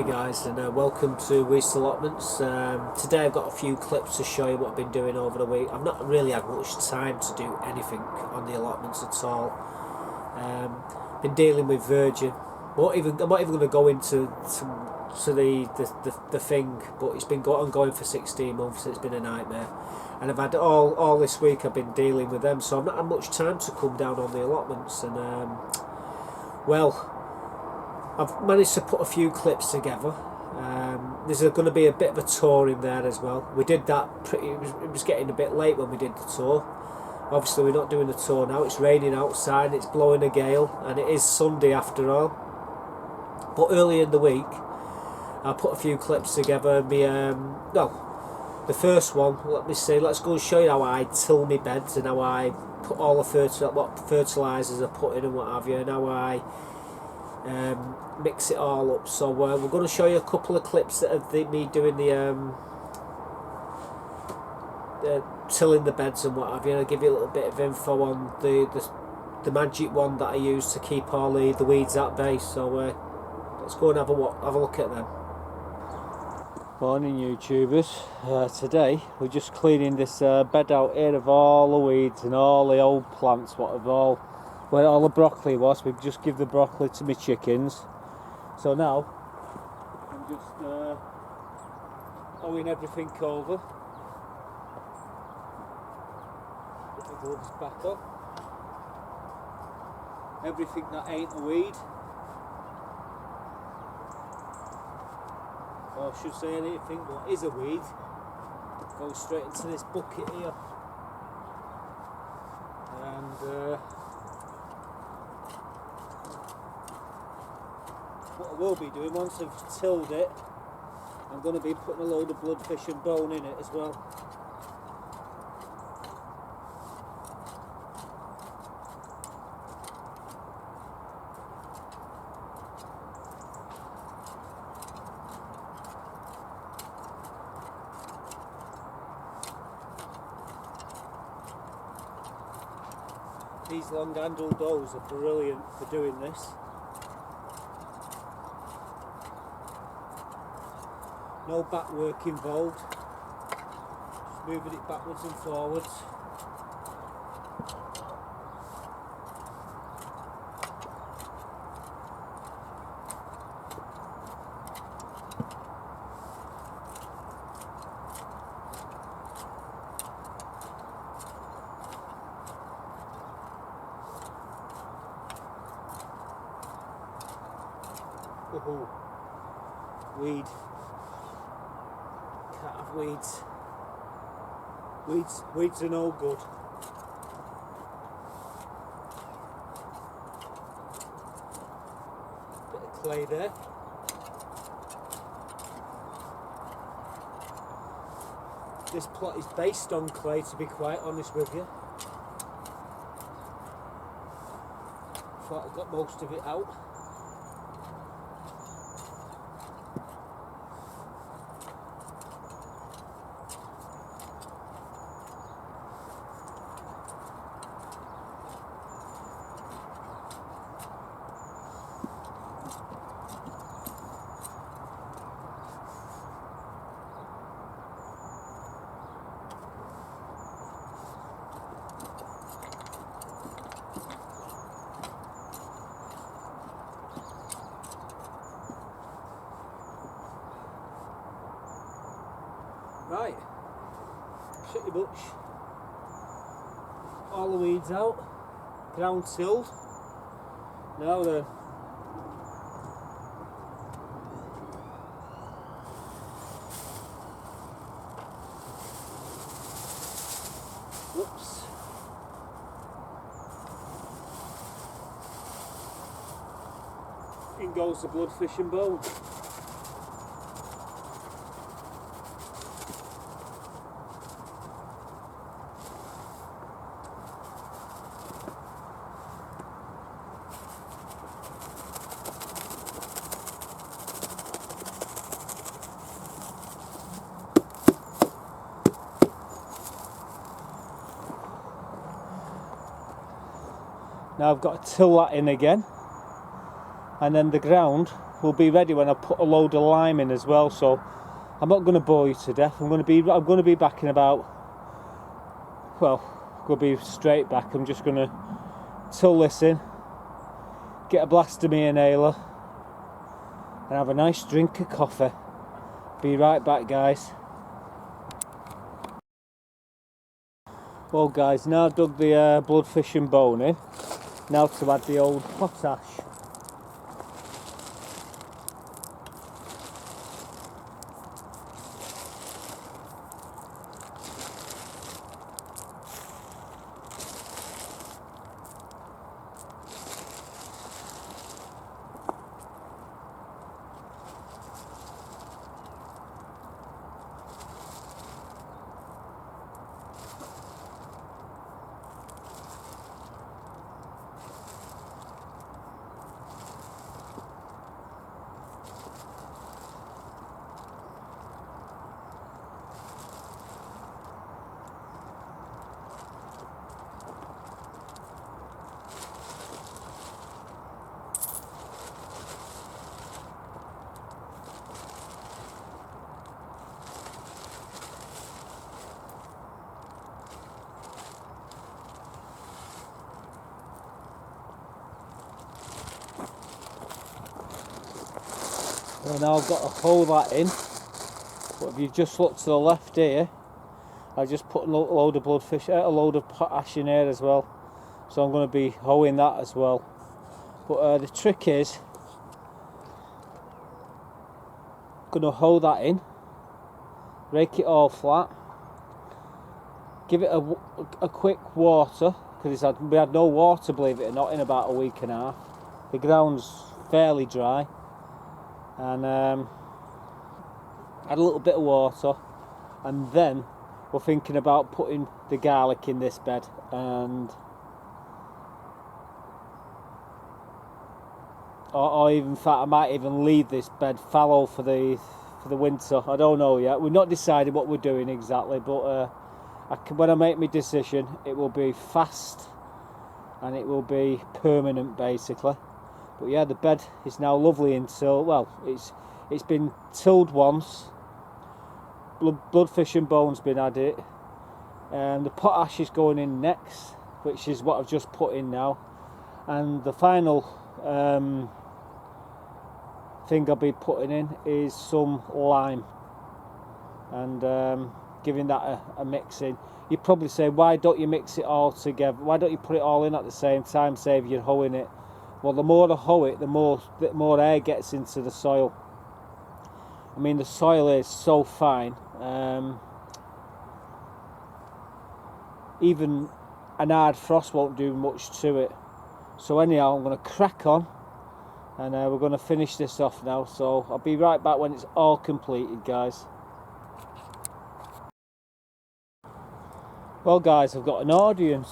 Hi guys, and welcome to Weaste Allotments. Today I've got a few clips to show you what I've been doing over the week. I've not really had much time to do anything on the allotments at all. Been dealing with Virgin. I'm not even going to go into the thing, but it's been ongoing for 16 months. It's been a nightmare, and I've had all this week I've been dealing with them, so I've not had much time to come down on the allotments. And well, I've managed to put a few clips together. There's going to be a bit of a tour in there as well. We did that it was getting a bit late when we did the tour. Obviously we're not doing the tour now. It's raining outside, it's blowing a gale, and it is Sunday after all. But earlier in the week I put a few clips together. The first one, let's go and show you how I till my beds and how I put all the what fertilisers I put in and what have you, and how I mix it all up. So we're going to show you a couple of clips that of me doing the tilling the beds and what have you, and I'll give you a little bit of info on the magic one that I use to keep all the weeds at bay. So let's go and have a look at them. Morning YouTubers. Today we're just cleaning this bed out here of all the weeds and all the old plants, where all the broccoli was. We've just give the broccoli to my chickens. So now I'm just owing everything over. Put the gloves back on. Everything that ain't a weed, or I should say anything that is a weed, goes straight into this bucket here. And what I will be doing, once I've tilled it, I'm going to be putting a load of bloodfish and bone in it as well. These long handled doors are brilliant for doing this. No back work involved, just moving it backwards and forwards. Oh, weed. Can't have weeds. Weeds are no good. Bit of clay there. This plot is based on clay, to be quite honest with you. Thought I got most of it out. Right, pretty much all the weeds out, ground tilled. Now the whoops. In goes the bloodfish and bone. Now I've got to till that in again, and then the ground will be ready when I put a load of lime in as well. So I'm not going to bore you to death. I'm going to be back in about, well, going to be straight back. I'm just going to till this in, get a blast of me inhaler, and have a nice drink of coffee. Be right back, guys. Well, guys, now I've dug the bloodfish and bone in. Now to add the old potash. Well, now I've got to hold that in, but if you just look to the left here, I just put a load of bloodfish, a load of potash in here as well, so I'm going to be hoeing that as well. But the trick is, I'm going to hoe that in, rake it all flat, give it a quick water, because we had no water, believe it or not, in about a week and a half. The ground's fairly dry. And add a little bit of water, and then we're thinking about putting the garlic in this bed, and or even, in fact, I might even leave this bed fallow for the winter. I don't know yet. We've not decided what we're doing exactly, but when I make my decision, it will be fast and it will be permanent, basically. But yeah, the bed is now lovely until, well, it's been tilled once, bloodfish and bone's been added, and the potash is going in next, which is what I've just put in now, and the final thing I'll be putting in is some lime, and giving that a mix in. You'd probably say, why don't you mix it all together? Why don't you put it all in at the same time, save you hoeing it? Well, the more I hoe it, the more air gets into the soil. I mean, the soil is so fine. Even an hard frost won't do much to it. So anyhow, I'm going to crack on, and we're going to finish this off now. So I'll be right back when it's all completed, guys. Well, guys, I've got an audience.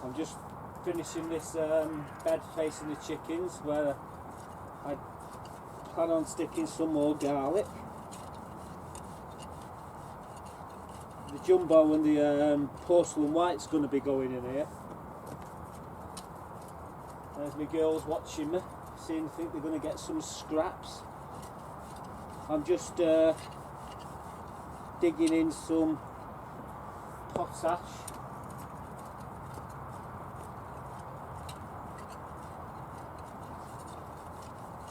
I'm just finishing this bed facing the chickens, where I plan on sticking some more garlic. The jumbo and the porcelain white's going to be going in here. There's my girls watching me, seeing if they're going to get some scraps. I'm just digging in some potash.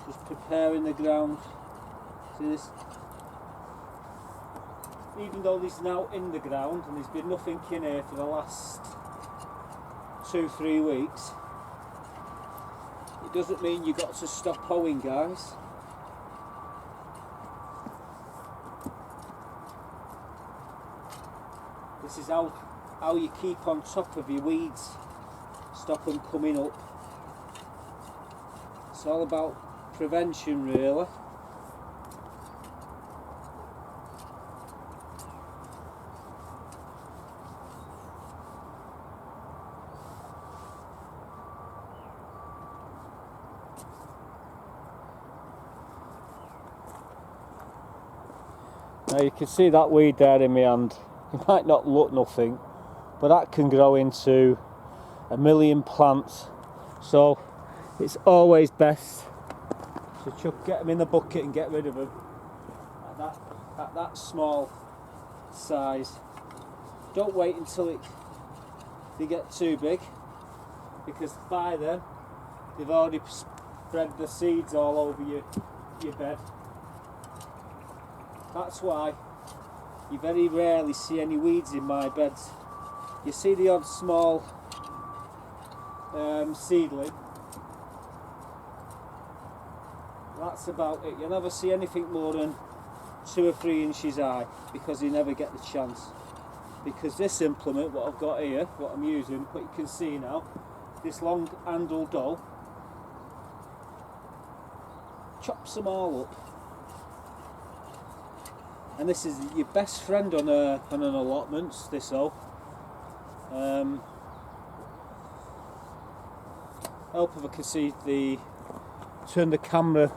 Just preparing the ground. See this? Even though this is now in the ground and there's been nothing in here for the last 2-3 weeks, it doesn't mean you've got to stop hoeing, guys. This is how you keep on top of your weeds, stop them coming up. It's all about prevention, really. Now you can see that weed there in my hand. It might not look nothing, but that can grow into a million plants, so it's always best to get them in the bucket and get rid of them at that small size. Don't wait until they get too big, because by then they've already spread the seeds all over your bed. That's why you very rarely see any weeds in my beds. You see the odd small seedling. That's about it. You'll never see anything more than 2 or 3 inches high, because you never get the chance. Because this implement, what I've got here, what I'm using, what you can see now, this long handled doll, chops them all up. And this is your best friend on an allotment, this hoe. Help if I can see turn the camera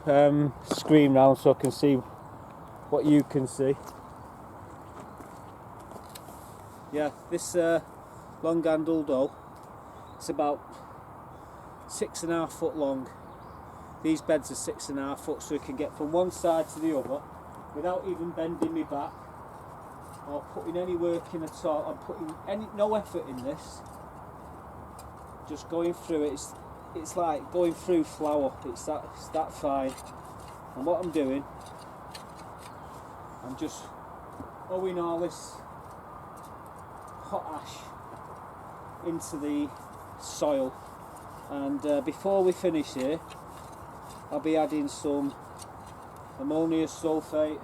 screen round so I can see what you can see. Yeah, this long handled doll, it's about 6.5 foot long. These beds are 6.5 foot, so you can get from one side to the other without even bending me back or putting any work in at all. I'm putting no effort in this, just going through it. It's like going through flour. It's that fine. And what I'm doing, I'm just throwing all this hot ash into the soil, and before we finish here, I'll be adding some ammonium sulfate,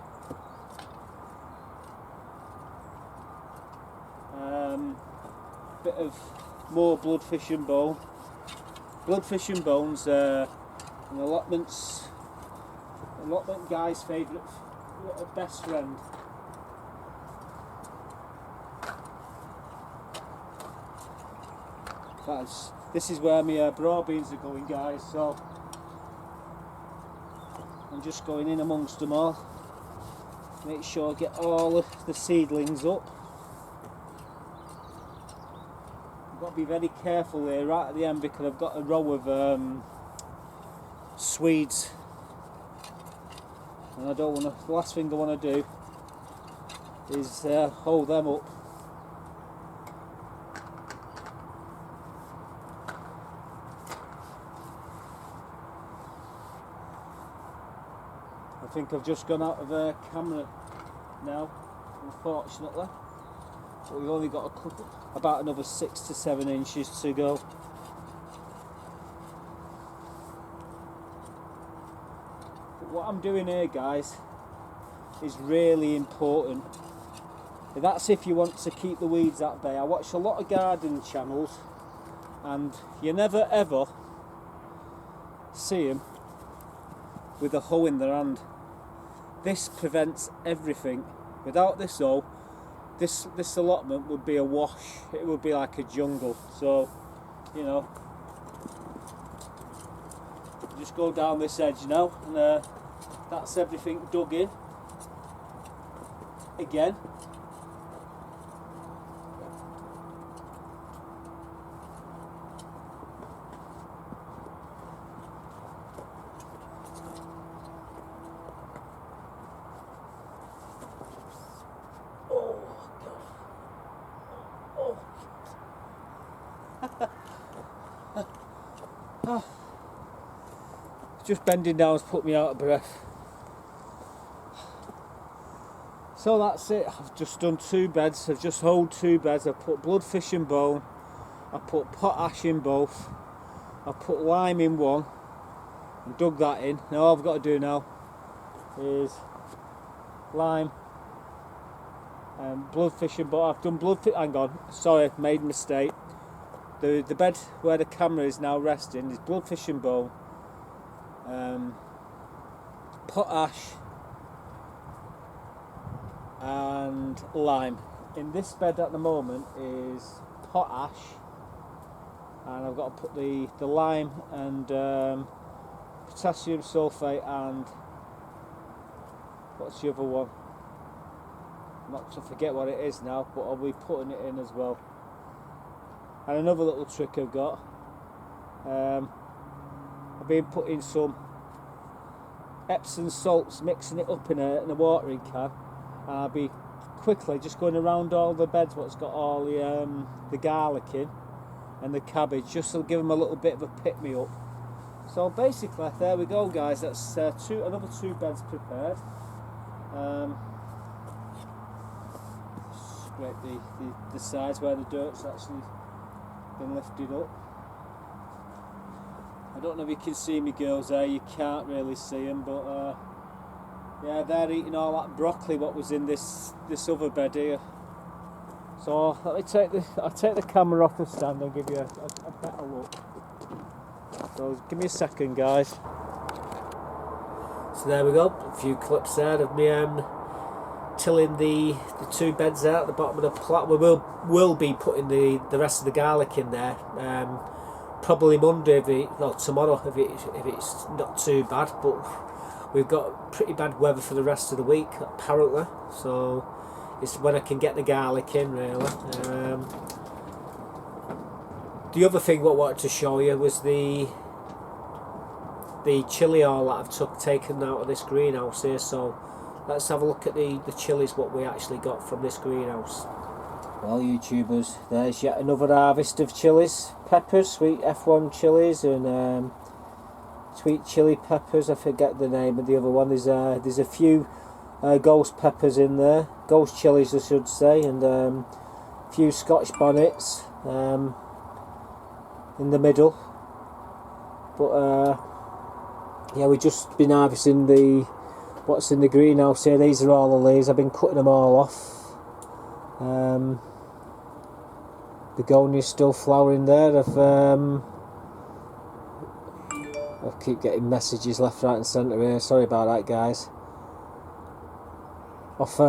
bit of more bloodfish and bone. Bloodfish and bones, an allotment guy's favourite, best friend. This is where my broad beans are going, guys, so I'm just going in amongst them all. Make sure I get all of the seedlings up. I've got to be very careful here right at the end, because I've got a row of Swedes, and I don't want to. The last thing I want to do is hold them up. I think I've just gone out of camera now, unfortunately, but we've only got about another 6 to 7 inches to go. But what I'm doing here, guys, is really important. That's if you want to keep the weeds at bay. I watch a lot of garden channels, and you never ever see them with a hoe in their hand. This prevents everything. Without this hoe, this allotment would be a wash. It would be like a jungle. So, you know, just go down this edge now, and that's everything dug in. Again. Just bending down has put me out of breath. So that's it. I've just done 2 beds. I've just hoed 2 beds. I've put bloodfish and bone. I put potash in both. I put lime in one and dug that in. Now all I've got to do now is lime and bloodfish and bone. I've done bloodfish. Hang on, sorry, made a mistake. The bed where the camera is now resting is bloodfish and bone, potash and lime. In this bed at the moment is potash, and I've got to put the lime and potassium sulfate and what's the other one? I'm not to forget what it is now, but I'll be putting it in as well. And another little trick I've got, I've been putting some Epsom salts, mixing it up in a watering can, and I'll be quickly just going around all the beds what's got all the garlic in and the cabbage, just to give them a little bit of a pick-me-up. So basically, there we go, guys. That's another 2 beds prepared. Scrape the sides where the dirt's actually been lifted up. I don't know if you can see me girls there, you can't really see them, but yeah, they're eating all that broccoli what was in this other bed here. So let me I'll take the camera off the stand and give you a better look. So give me a second, guys. So there we go, a few clips there of me tilling the 2 beds out at the bottom of the plot. We will be putting the rest of the garlic in there. Probably Monday, tomorrow if it's not too bad. But we've got pretty bad weather for the rest of the week apparently. So it's when I can get the garlic in really. The other thing what I wanted to show you was the chilli oil that I've taken out of this greenhouse here. So let's have a look at the chillies what we actually got from this greenhouse. Well, YouTubers, there's yet another harvest of chillies, peppers, sweet F1 chillies, and sweet chili peppers. I forget the name of the other one. There's a few ghost peppers in there, ghost chillies I should say, and a few Scotch bonnets in the middle. But yeah, we've just been harvesting what's in the greenhouse here. These are all the leaves. I've been cutting them all off. Begonia's still flowering there. I keep getting messages left, right and centre here. Sorry about that, guys. Off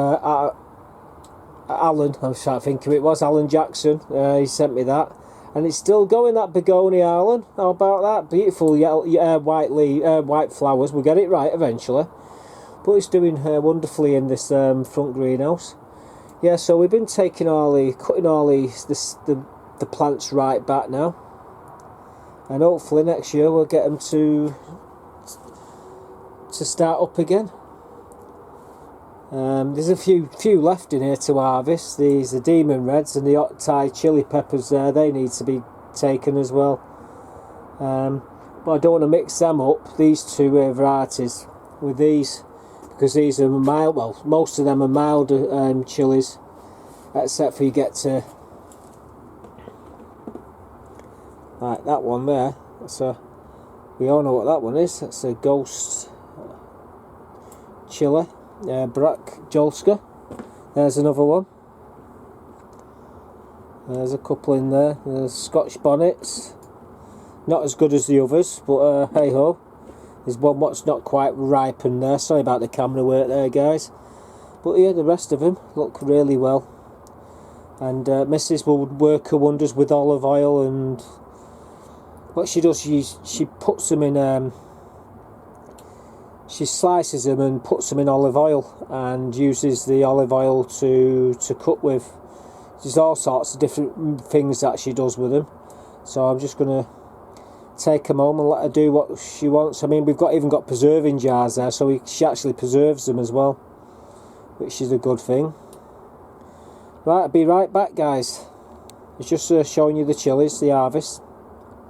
Alan, I'm trying to think who it was. Alan Jackson. He sent me that, and it's still going. That begonia, Alan. How about that? Beautiful yellow, white flowers. We'll get it right eventually. But it's doing wonderfully in this front greenhouse. Yeah, so we've been cutting all the plants right back now, and hopefully next year we'll get them to start up again. There's a few left in here to harvest. These the demon reds and the hot Thai chili peppers there. They need to be taken as well. But I don't want to mix them up, these 2 varieties, with these, because these are mild. Well, most of them are mild chilies, except for you get to like that one there. We all know what that one is. That's a ghost chili, Brack Jolska. There's another one. There's a couple in there. There's Scotch bonnets. Not as good as the others, but hey ho. There's one what's not quite ripened there. Sorry about the camera work there, guys. But yeah, the rest of them look really well. And Mrs. will work her wonders with olive oil, and what she does, she puts them in. She slices them and puts them in olive oil, and uses the olive oil to cook with. There's all sorts of different things that she does with them. So I'm just gonna take them home and let her do what she wants. I mean, we've even got preserving jars there, so she actually preserves them as well, which is a good thing. Right, I'll be right back, guys. It's just showing you the chillies, the harvest,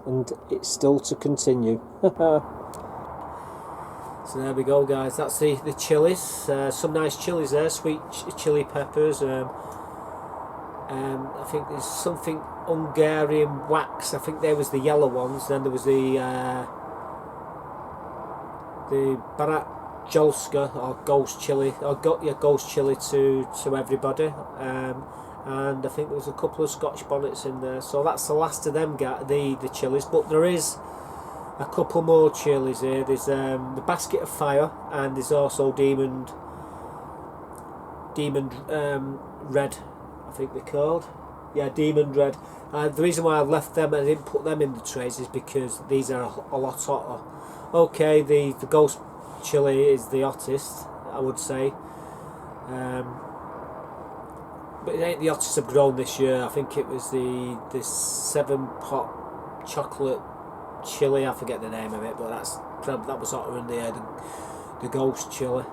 and it's still to continue. So there we go, guys. That's the chillies. Some nice chillies there, sweet chili peppers. I think there's something Hungarian wax. I think there was the yellow ones. Then there was the Barat Jolska, or ghost chili, or ghost chili to everybody. And I think there was a couple of Scotch bonnets in there. So that's the last of them, the chilies. But there is a couple more chilies here. There's the Basket of Fire, and there's also Demon Red, I think they're called. Yeah, Demon Red. The reason why I've left them and I didn't put them in the trays is because these are a lot hotter. Okay, the ghost chili is the hottest, I would say. but it ain't the hottest I've grown this year. I think it was the 7-pot chocolate chilli. I forget the name of it, but that was hotter in the air than the ghost chilli.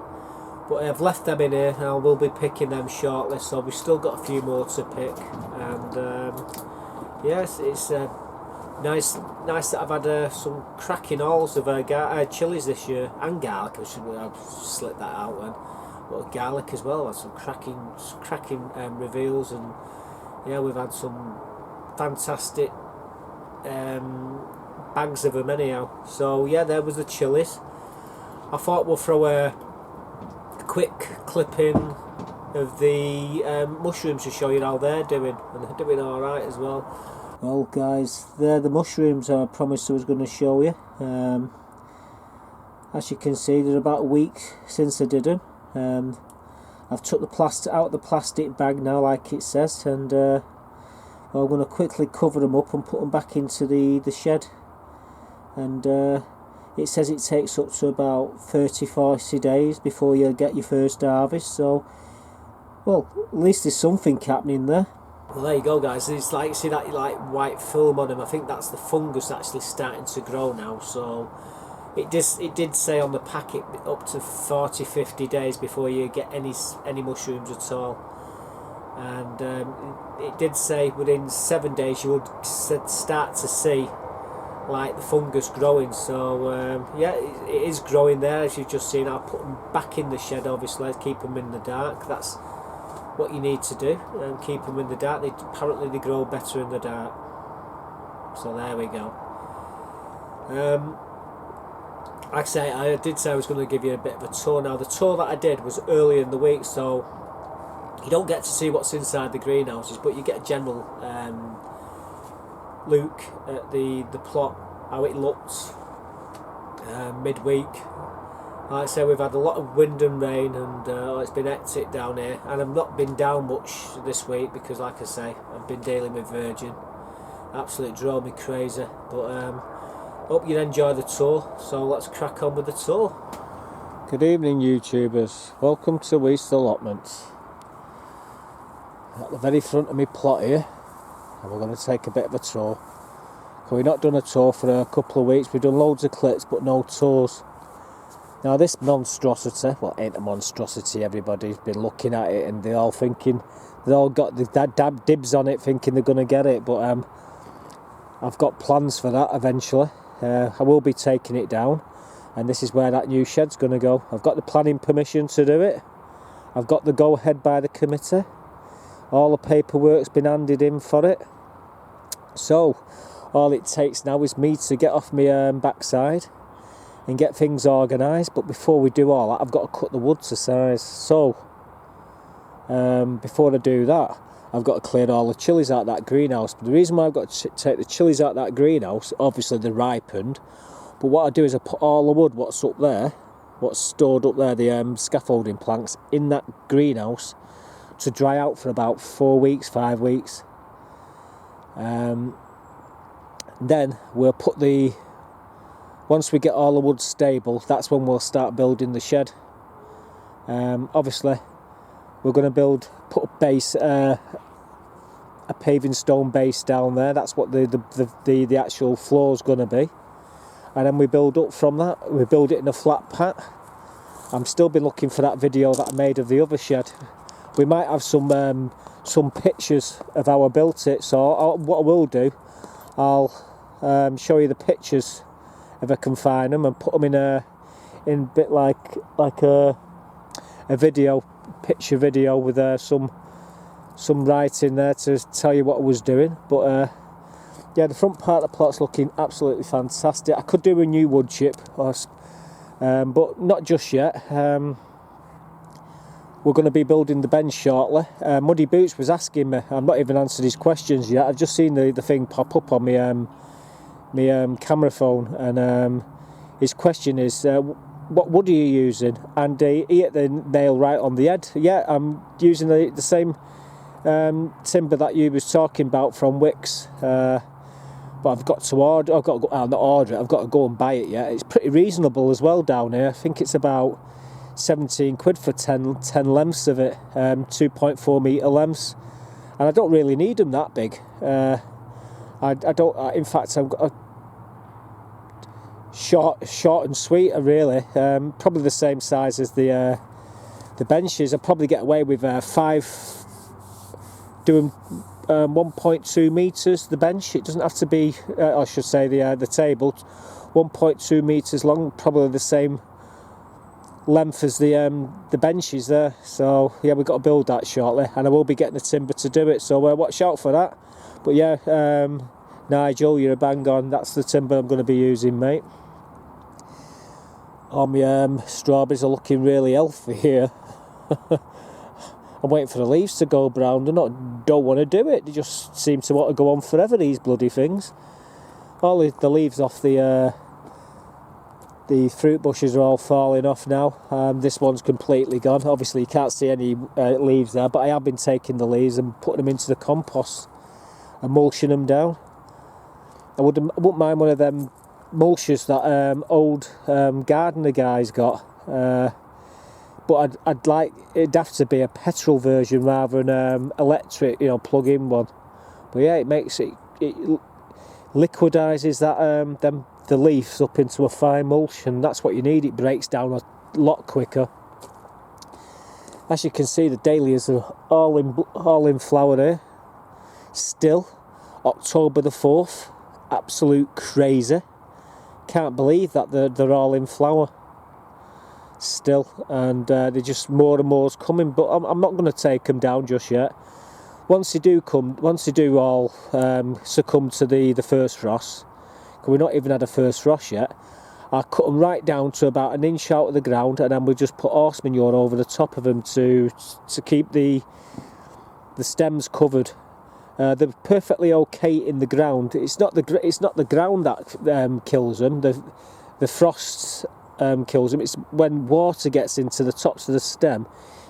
But I've left them in here, and I will be picking them shortly. So we've still got a few more to pick, and yes, it's nice that I've had some cracking hauls of chillies this year, and garlic. I've slipped that out then. But garlic as well. Had some cracking reveals, and yeah, we've had some fantastic bags of them anyhow. So yeah, there was the chillies. I thought we'll throw a quick clip in of the mushrooms to show you how they're doing, and they're doing alright as well. Well guys, they're the mushrooms I promised I was going to show you. As you can see, they're about a week since I did them. I've took the plastic out of the plastic bag now, like it says, and well, I'm going to quickly cover them up and put them back into the shed. And it says it takes up to about 30-40 days before you get your first harvest, so well, at least there's something happening there. Well, there you go guys, it's like, see that like white film on them. I think that's the fungus actually starting to grow now. So it did say on the packet up to 40-50 days before you get any mushrooms at all, and it did say within 7 days you would start to see like the fungus growing. So yeah, it is growing there, as you've just seen. I'll put them back in the shed, obviously, keep them in the dark. That's what you need to do, and keep them in the dark. Apparently they grow better in the dark. So there we go. Like I say, I did say I was going to give you a bit of a tour. Now the tour that I did was earlier in the week, so you don't get to see what's inside the greenhouses, but you get a general look at the plot, how it looked midweek. Like I say, we've had a lot of wind and rain, and it's been hectic down here, and I've not been down much this week because, like I say, I've been dealing with Virgin. Absolutely drove me crazy, but hope you enjoy the tour, so let's crack on with the tour. Good evening YouTubers, welcome to Weaste Allotments. At the very front of my plot here, and we're going to take a bit of a tour. We've not done a tour for a couple of weeks. We've done loads of clips but no tours. Now this monstrosity, well, ain't a monstrosity, everybody's been looking at it and they're all thinking, they all got the dibs on it, thinking they're going to get it, but I've got plans for that eventually. I will be taking it down, and this is where that new shed's going to go. I've got the planning permission to do it. I've got the go ahead by the committee. All the paperwork's been handed in for it. So all it takes now is me to get off my backside and get things organised. But before we do all that, I've got to cut the wood to size. So before I do that, I've got to clear all the chillies out of that greenhouse. But the reason why I've got to take the chillies out of that greenhouse, obviously they're ripened, but what I do is I put all the wood, what's up there, what's stored up there, the scaffolding planks, in that greenhouse to dry out for about 4 weeks, 5 weeks. Then we'll put once we get all the wood stable, that's when we'll start building the shed. Obviously we're going to put a base, a paving stone base down there. That's what the actual floor's going to be, and then we build up from that. We build it in a flat pat. I'm still been looking for that video that I made of the other shed. We might have some pictures of how I built it. So what I will do, I'll show you the pictures if I can find them, and put them in a bit like a picture video with some writing there to tell you what I was doing. But yeah, the front part of the plot's looking absolutely fantastic. I could do a new wood chip, but not just yet. We're going to be building the bench shortly. Muddy Boots was asking me, I've not even answered his questions yet. I've just seen the thing pop up on my camera phone, and his question is, what wood are you using? And he hit the nail right on the head. Yeah, I'm using the same timber that you was talking about from Wicks, but I've got to order. I've got to go, not order it. I've got to go and buy it yet. It's pretty reasonable as well down here. I think it's about 17 quid for 10 lengths of it, 2.4 metre lengths, and I don't really need them that big. I don't. In fact, I've got a short and sweet. Really, probably the same size as the benches. I'll probably get away with 5, doing 1.2 metres. The bench. It doesn't have to be. I should say the table, 1.2 metres long. Probably the same length as the benches there. So yeah, we've got to build that shortly, and I will be getting the timber to do it. So watch out for that. But yeah, Nigel, you're a bang on. That's the timber I'm going to be using, mate. All my strawberries are looking really healthy here. I'm waiting for the leaves to go brown. They don't want to do it. They just seem to want to go on forever, these bloody things. All the leaves off the fruit bushes are all falling off now. This one's completely gone. Obviously you can't see any leaves there, but I have been taking the leaves and putting them into the compost and mulching them down. I wouldn't mind one of them mulches that old gardener guy's got, but I'd like it'd have to be a petrol version rather than electric, plug-in one. But yeah, it makes it liquidizes that the leaves up into a fine mulch, and that's what you need. It breaks down a lot quicker. As you can see, the dahlias are all in flower here. Still, October the 4th, absolute crazy. Can't believe that they're all in flower still, and they're just more and more's coming. But I'm not going to take them down just yet. Once they do all succumb to the first frost, because we've not even had a first frost yet, I'll cut them right down to about an inch out of the ground, and then we'll just put horse manure over the top of them to keep the stems covered. They're perfectly okay in the ground. It's not the ground that kills them. The frost kills them. It's when water gets into the tops of the stem,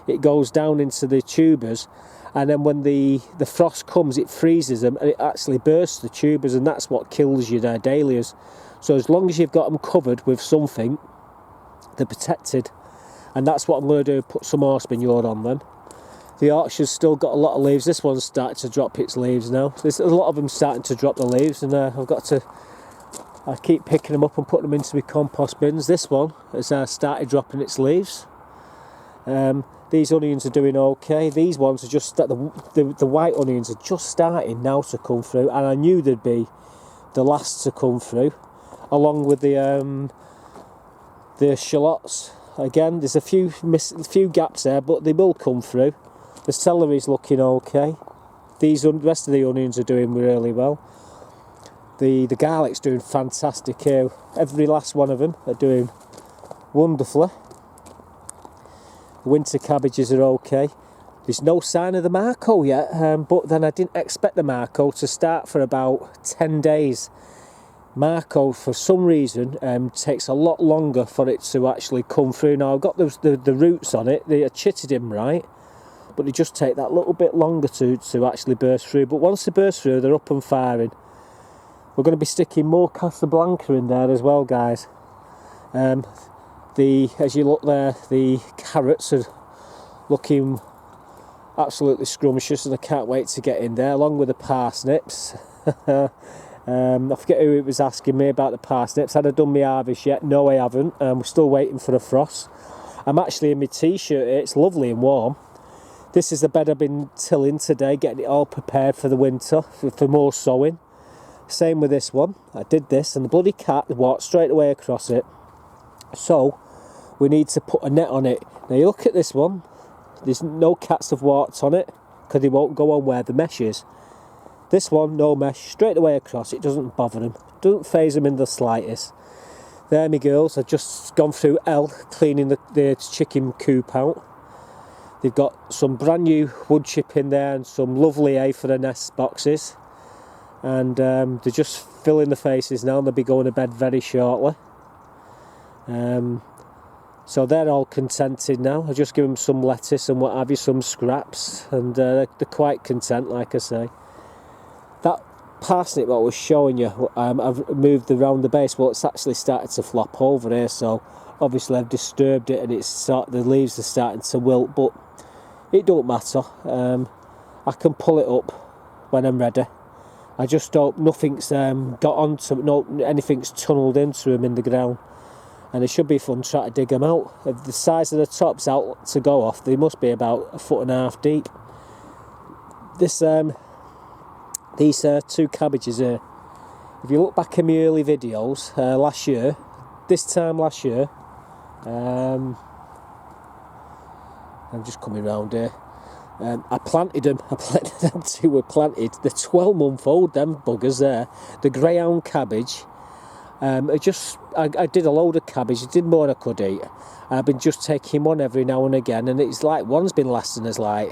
it goes down into the tubers, and then when the frost comes, it freezes them and it actually bursts the tubers, and that's what kills your dahlias. So as long as you've got them covered with something, they're protected, and that's what I'm going to do. Put some horse manure on them. The orchard's still got a lot of leaves. This one's starting to drop its leaves now. There's a lot of them starting to drop the leaves, and I keep picking them up and putting them into my compost bins. This one has started dropping its leaves. These onions are doing okay. These ones are just the white onions are just starting now to come through, and I knew they'd be the last to come through, along with the shallots. Again, there's a few gaps there, but they will come through. The celery's looking okay. The rest of the onions are doing really well. The garlic's doing fantastic here. Every last one of them are doing wonderfully. The winter cabbages are okay. There's no sign of the Marco yet, but then I didn't expect the Marco to start for about 10 days. Marco, for some reason, takes a lot longer for it to actually come through. Now I've got the roots on it. They are chitted in right, but they just take that little bit longer to actually burst through. But once they burst through, they're up and firing. We're going to be sticking more Casablanca in there as well, guys. As you look there, the carrots are looking absolutely scrumptious, and I can't wait to get in there, along with the parsnips. I forget who it was asking me about the parsnips. Had I done my harvest yet? No, I haven't. We're still waiting for the frost. I'm actually in my t-shirt here. It's lovely and warm. This is the bed I've been tilling today, getting it all prepared for the winter, for more sowing. Same with this one. I did this, and the bloody cat walked straight away across it. So we need to put a net on it. Now you look at this one. There's no cats have walked on it because they won't go on where the mesh is. This one, no mesh, straight away across. It doesn't bother them. Doesn't faze them in the slightest. There, my girls. I've just gone through cleaning the chicken coop out. They've got some brand new wood chip in there and some lovely hay for the nest boxes. And they're just filling the faces now, and they'll be going to bed very shortly. So they're all contented now. I just give them some lettuce and what have you, some scraps, and they're quite content, like I say. That parsnip what I was showing you, I've moved around the base. Well, it's actually started to flop over here, so obviously I've disturbed it, and the leaves are starting to wilt, but it don't matter. I can pull it up when I'm ready. I just hope nothing's got onto, anything's tunnelled into them in the ground, and it should be fun trying to dig them out. If the size of the tops out to go off, they must be about 1.5 feet deep. These 2 cabbages here, if you look back in my early videos this time last year, I'm just coming round here, I planted them. Them 2 were planted. They're 12-month-old, them buggers there. The greyhound cabbage. I did a load of cabbage. I did more than I could eat. I've been just taking one every now and again, and it's like one's been lasting us like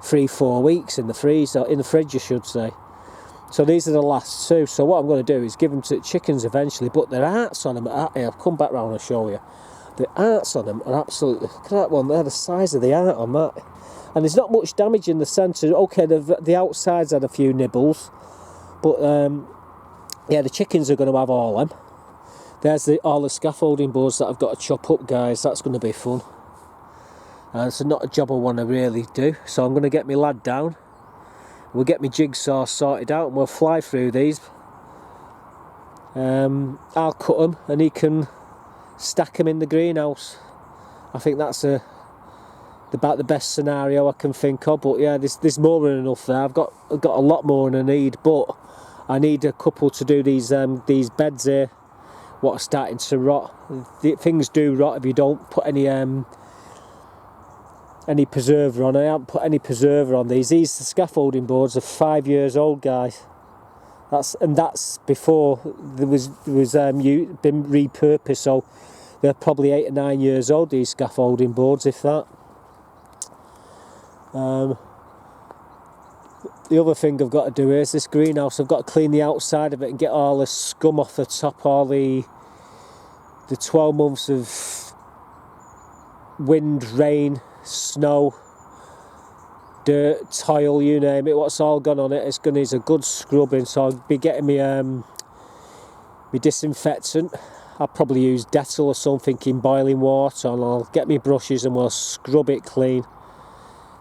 3-4 weeks in the freezer, in the fridge, I should say. So these are the last 2. So what I'm going to do is give them to chickens eventually. But their hearts on them, I'll come back round and show you. The hearts on them are absolutely, look at that one there, the size of the heart on that. And there's not much damage in the centre. Okay, the outside's had a few nibbles, but yeah, the chickens are going to have all them. There's all the scaffolding boards that I've got to chop up, guys. That's going to be fun. And it's not a job I want to really do. So I'm going to get my lad down. We'll get my jigsaw sorted out, and we'll fly through these. I'll cut them, and he can stack them in the greenhouse. I think that's about the best scenario I can think of. But yeah, there's more than enough there. I've got a lot more than I need, but I need a couple to do these beds here, what are starting to rot. Things do rot if you don't put any preserver on. I haven't put any preserver on these. These scaffolding boards are 5 years old, guys. That's before there was been repurposed, so they're probably 8 or 9 years old, these scaffolding boards, if that. The other thing I've got to do is this greenhouse. I've got to clean the outside of it and get all the scum off the top, all the 12 months of wind, rain, snow, dirt, tile, you name it, what's all gone on it. It's going to need a good scrubbing, so I'll be getting me disinfectant. I'll probably use Dettol or something in boiling water, and I'll get me brushes and we'll scrub it clean.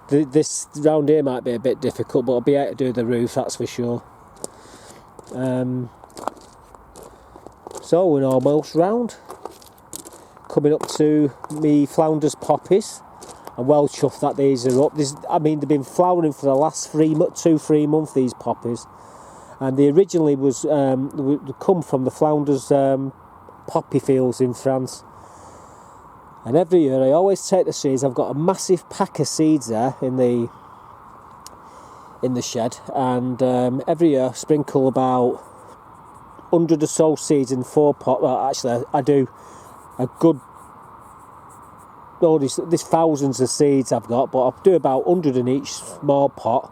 This round here might be a bit difficult, but I'll be able to do the roof, that's for sure. So we're almost round. Coming up to me flounders poppies. I'm well chuffed that these are up. They've been flowering for the last 2-3 months, these poppies. And they originally come from the flounders poppy fields in France. And every year I always take the seeds. I've got a massive pack of seeds there in the shed, and every year I sprinkle about 100 or so seeds in 4 pots. Well, actually I do a good, there's thousands of seeds I've got, but I'll do about 100 in each small pot.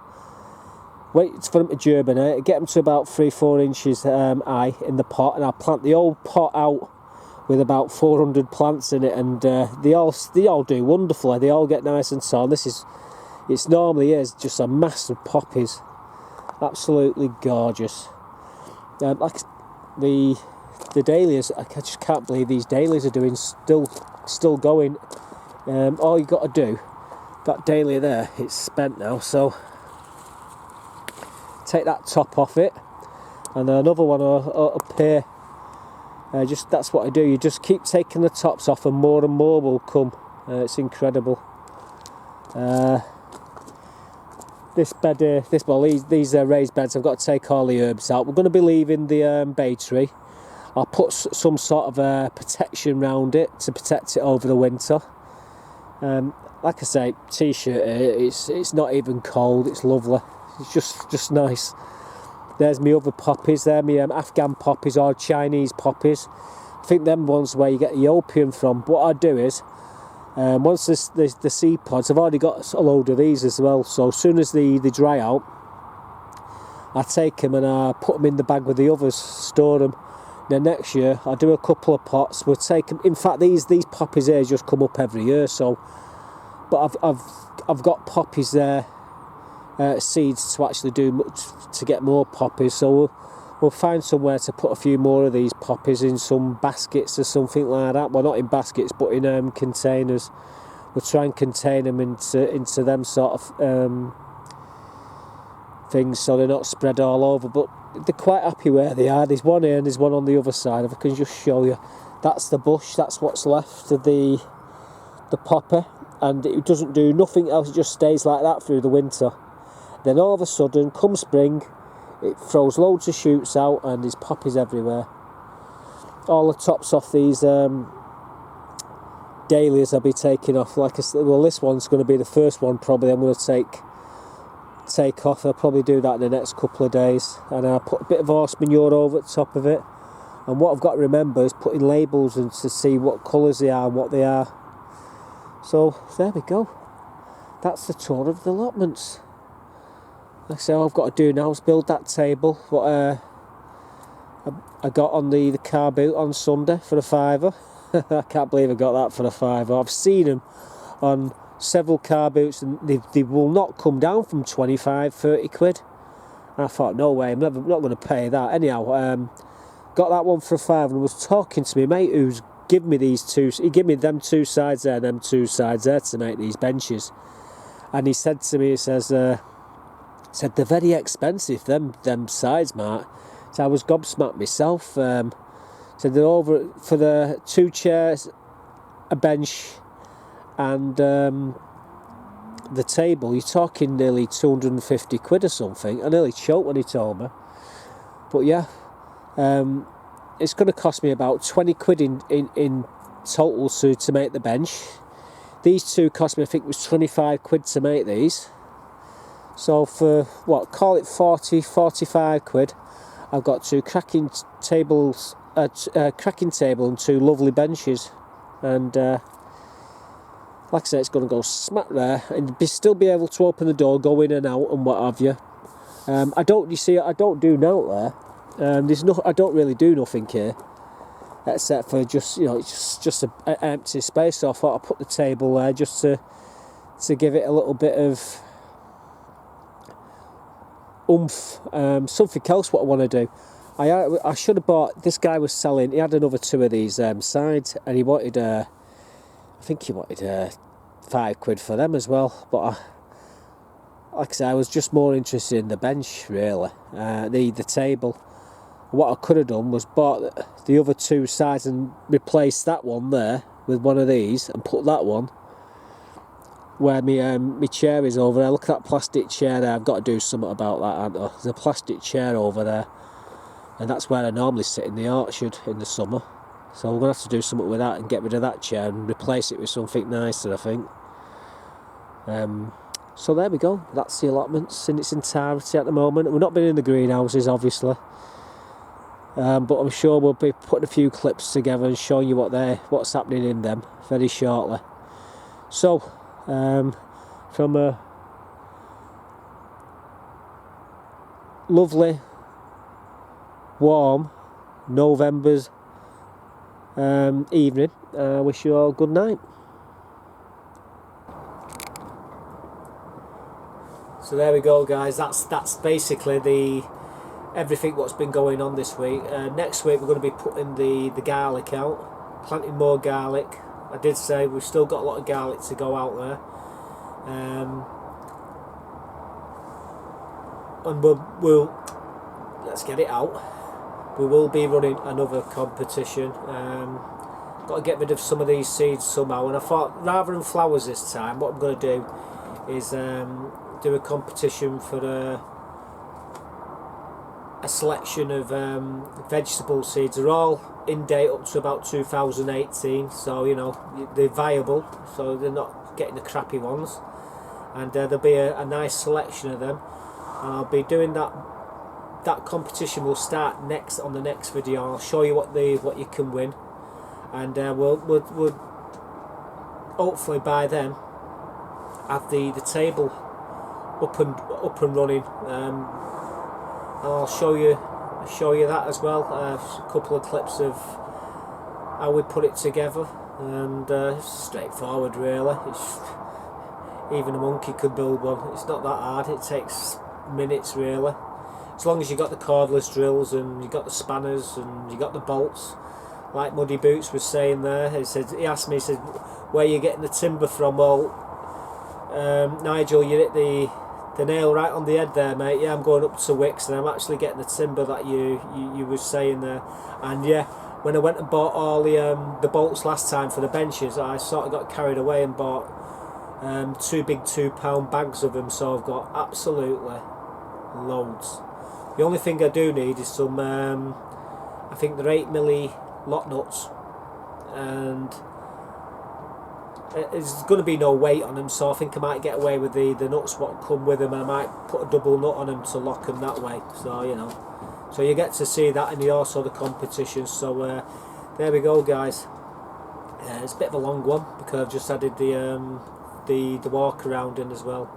Wait for them to germinate, get them to about 3-4 inches high in the pot, and I'll plant the old pot out with about 400 plants in it, and they all do wonderfully. They all get nice and tall. It's normally is just a mass of poppies, absolutely gorgeous. Like the dahlias, I just can't believe these dahlias are doing still going. All you got to do, that dahlia there, it's spent now, so take that top off it, and another one up here. That's what I do. You just keep taking the tops off, and more will come. It's incredible. This bed here, these raised beds, I've got to take all the herbs out. We're going to be leaving the bay tree. I'll put some sort of protection around it to protect it over the winter. Like I say, t-shirt here, it's not even cold. It's lovely. It's just nice. There's my other poppies there, my Afghan poppies or Chinese poppies. I think them ones where you get the opium from. But what I do is, once the seed pods, I've already got a load of these as well. So as soon as they dry out, I take them and I put them in the bag with the others, store them. Then next year I do a couple of pots. We'll take them. In fact, these poppies here just come up every year. So, but I've got poppies there seeds to actually to get more poppies. So we'll find somewhere to put a few more of these poppies in some baskets or something like that. Well, not in baskets, but in containers. We'll try and contain them into them sort of things, so they're not spread all over. But they're quite happy where they are. There's one here and there's one on the other side. If I can just show you, that's the bush. That's what's left of the poppy, and it doesn't do nothing else. It just stays like that through the winter. Then all of a sudden, come spring, it throws loads of shoots out and there's poppies everywhere. All the tops off these dahlias I'll be taking off. Like well, this one's going to be the first one probably I'm going to take off. I'll probably do that in the next couple of days, and I'll put a bit of horse manure over the top of it. And what I've got to remember is putting labels and to see what colours they are and what they are. So there we go. That's the tour of the allotments. Like I say, all I've got to do now is build that table. What I got on the car boot on Sunday for a £5. I can't believe I got that for a £5. I've seen them on several car boots and they will not come down from 25-30 quid. And I thought, no way, I'm not going to pay that. Anyhow, got that one for a £5 and was talking to me mate who's given me these two. He gave me them two sides there and them two sides there to make these benches. And he said to me, he said they're very expensive, them sides, Mark. So I was gobsmacked myself. So they're over for the 2 chairs, a bench, and the table. You're talking nearly 250 quid or something. I nearly choked when he told me. But yeah, it's going to cost me about 20 quid in total to make the bench. These two cost me, I think it was 25 quid to make these. So for what, call it 40-45 quid, I've got 2 cracking tables, cracking table and 2 lovely benches. And like I say, it's going to go smack there and still be able to open the door, go in and out and what have you. I don't do note there. I don't really do nothing here, except for just, you know, it's just an empty space. So I thought I'd put the table there just to give it a little bit of oomph. Something else what I want to do. I should have bought. This guy was selling. He had another 2 of these sides, and he wanted. I think he wanted 5 quid for them as well. But like I said, I was just more interested in the bench really. The table. What I could have done was bought the other 2 sides and replaced that one there with one of these, and put that one where my chair is over there. Look at that plastic chair there. I've got to do something about that, haven't I? There's a plastic chair over there, and that's where I normally sit in the orchard in the summer. So we're going to have to do something with that and get rid of that chair and replace it with something nicer, I think. So there we go. That's the allotments in its entirety at the moment. We've not been in the greenhouses, obviously. But I'm sure we'll be putting a few clips together and showing you what's happening in them very shortly. So, from a lovely, warm November's evening, I wish you all good night. So there we go, guys. That's basically everything what's been going on this week. Next week we're going to be putting the garlic out, planting more garlic. I did say we've still got a lot of garlic to go out there, and we'll let's get it out. We will be running another competition. Got to get rid of some of these seeds somehow, and I thought rather than flowers this time, what I'm going to do is do a competition for a selection of vegetable seeds. They're all in date up to about 2018, so you know they're viable, so they're not getting the crappy ones, and there'll be a nice selection of them. I'll be doing that competition. Will start next on the next video. I'll show you what you can win, and we'll hopefully by then have the table up and running. I'll show you that as well. A couple of clips of how we put it together, and straightforward really. even a monkey could build one. It's not that hard, it takes minutes really. As long as you got the cordless drills and you got the spanners and you got the bolts. Like Muddy Boots was saying there, he asked me, he said, where are you getting the timber from? Well, Nigel, you hit the nail right on the head there, mate. Yeah, I'm going up to Wicks and I'm actually getting the timber that you were saying there. And yeah, when I went and bought all the bolts last time for the benches, I sort of got carried away and bought 2 big £2 bags of them, so I've got absolutely loads. The only thing I do need is some, I think they're 8mm lot nuts, and there's going to be no weight on them, so I think I might get away with the nuts what come with them, and I might put a double nut on them to lock them that way. So you know, so you get to see that in also the competitions. So there we go, guys. It's a bit of a long one because I've just added the walk around in as well.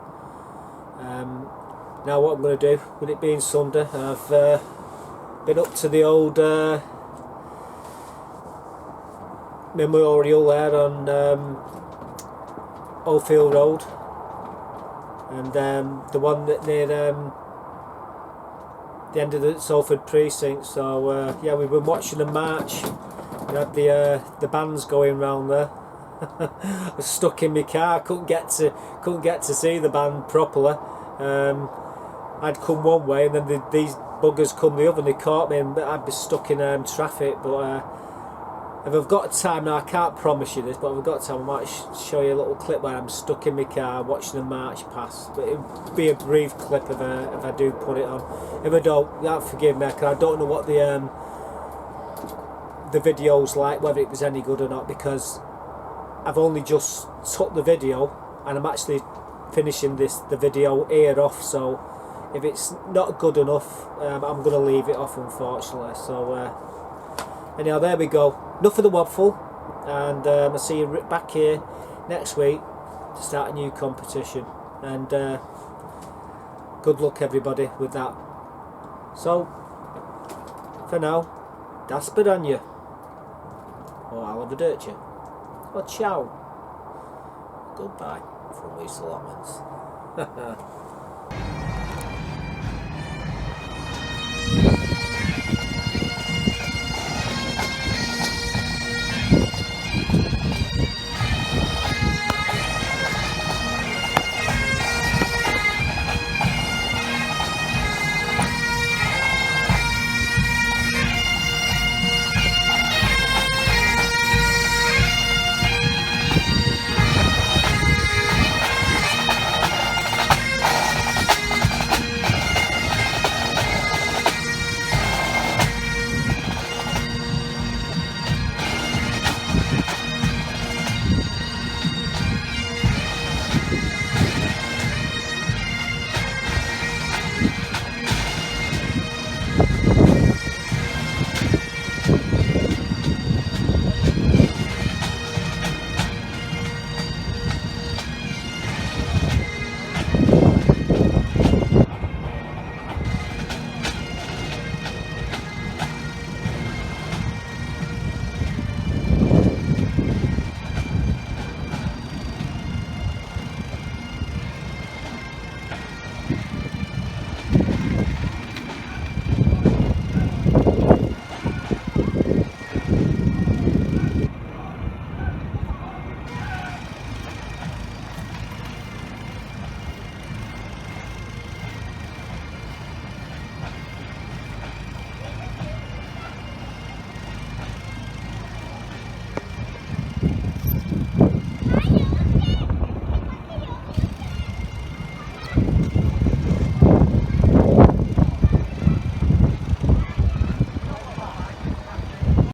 Now what I'm going to do, with it being Sunday, I've been up to the old memorial there on Oldfield Road, and the one that near the end of the Salford precinct. So yeah, we've been watching the march. We had the bands going round there. I was stuck in my car, couldn't get to see the band properly. I'd come one way and then these buggers come the other, and they caught me, and I'd be stuck in traffic. But if I've got time now, I can't promise you this, but if I've got time, I might show you a little clip where I'm stuck in my car watching the march pass. But it'll be a brief clip if I do put it on. If I don't, you have to forgive me, because I don't know what the video's like, whether it was any good or not, because I've only just took the video and I'm actually finishing the video here off. So if it's not good enough, I'm going to leave it off, unfortunately. So anyhow, there we go. Enough of the waffle, and I'll see you back here next week to start a new competition. And good luck, everybody, with that. So for now, das bedanje, or arrivederci, or ciao, goodbye from Weaste Allotments.